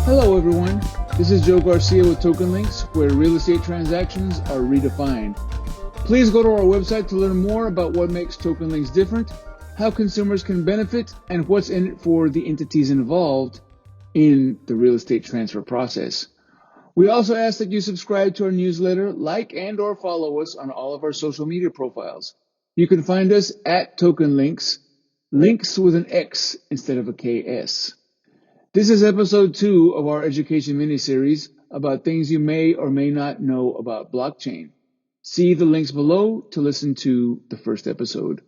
Hello everyone, this is Joe Garcia with TokenLinx, where real estate transactions are redefined. Please go to our website to learn more about what makes TokenLinx different, how consumers can benefit, and what's in it for the entities involved in the real estate transfer process. We also ask that you subscribe to our newsletter, like and or follow us on all of our social media profiles. You can find us at TokenLinx, links with an X instead of a KS. This is episode 2 of our education miniseries about things you may or may not know about blockchain. See the links below to listen to the first episode.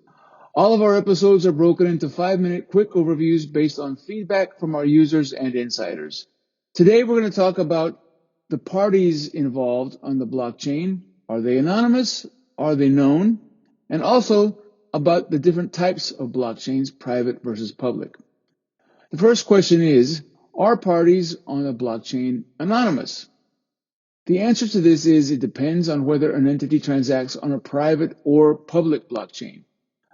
All of our episodes are broken into 5-minute quick overviews based on feedback from our users and insiders. Today we're going to talk about the parties involved on the blockchain. Are they anonymous? Are they known? And also about the different types of blockchains, private versus public. The first question is, are parties on a blockchain anonymous? The answer to this is it depends on whether an entity transacts on a private or public blockchain.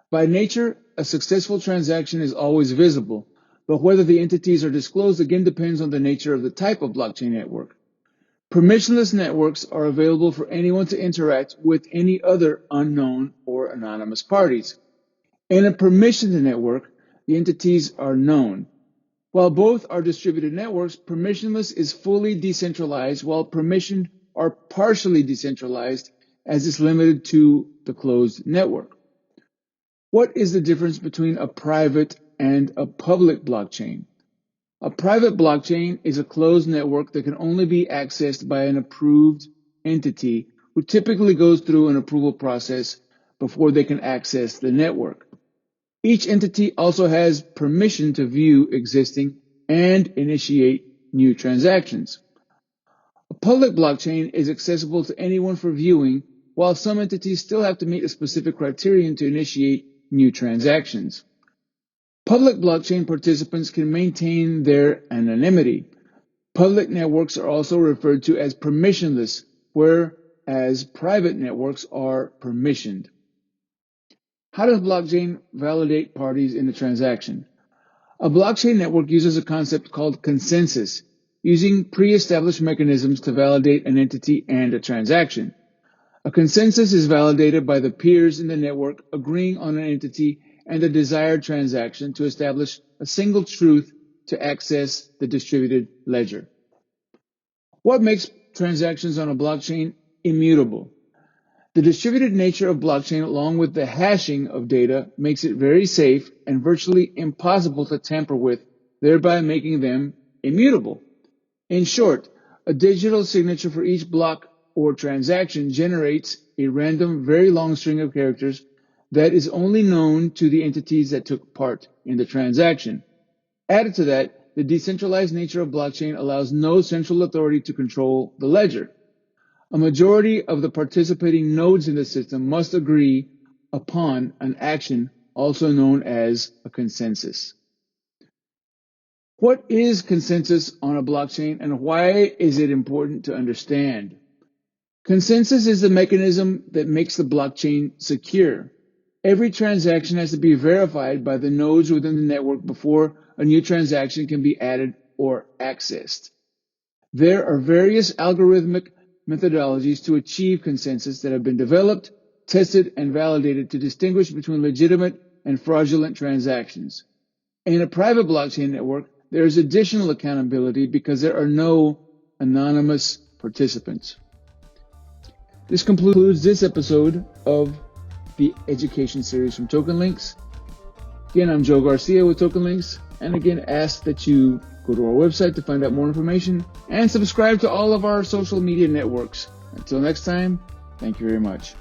By nature, a successful transaction is always visible, but whether the entities are disclosed again depends on the nature of the type of blockchain network. Permissionless networks are available for anyone to interact with any other unknown or anonymous parties. In a permissioned network, the entities are known. While both are distributed networks, permissionless is fully decentralized, while permissioned are partially decentralized, as is limited to the closed network. What is the difference between a private and a public blockchain? A private blockchain is a closed network that can only be accessed by an approved entity who typically goes through an approval process before they can access the network. Each entity also has permission to view existing and initiate new transactions. A public blockchain is accessible to anyone for viewing, while some entities still have to meet a specific criterion to initiate new transactions. Public blockchain participants can maintain their anonymity. Public networks are also referred to as permissionless, whereas private networks are permissioned. How does blockchain validate parties in a transaction? A blockchain network uses a concept called consensus, using pre-established mechanisms to validate an entity and a transaction. A consensus is validated by the peers in the network agreeing on an entity and a desired transaction to establish a single truth to access the distributed ledger. What makes transactions on a blockchain immutable? The distributed nature of blockchain, along with the hashing of data, makes it very safe and virtually impossible to tamper with, thereby making them immutable. In short, a digital signature for each block or transaction generates a random, very long string of characters that is only known to the entities that took part in the transaction. Added to that, the decentralized nature of blockchain allows no central authority to control the ledger. A majority of the participating nodes in the system must agree upon an action, also known as a consensus. What is consensus on a blockchain and why is it important to understand? Consensus is the mechanism that makes the blockchain secure. Every transaction has to be verified by the nodes within the network before a new transaction can be added or accessed. There are various algorithmic methodologies to achieve consensus that have been developed, tested, and validated to distinguish between legitimate and fraudulent transactions. In a private blockchain network, there is additional accountability because there are no anonymous participants. This concludes this episode of the education series from TokenLinx. Again, I'm Joe Garcia with TokenLinx, and again, ask that you go to our website to find out more information and subscribe to all of our social media networks. Until next time, thank you very much.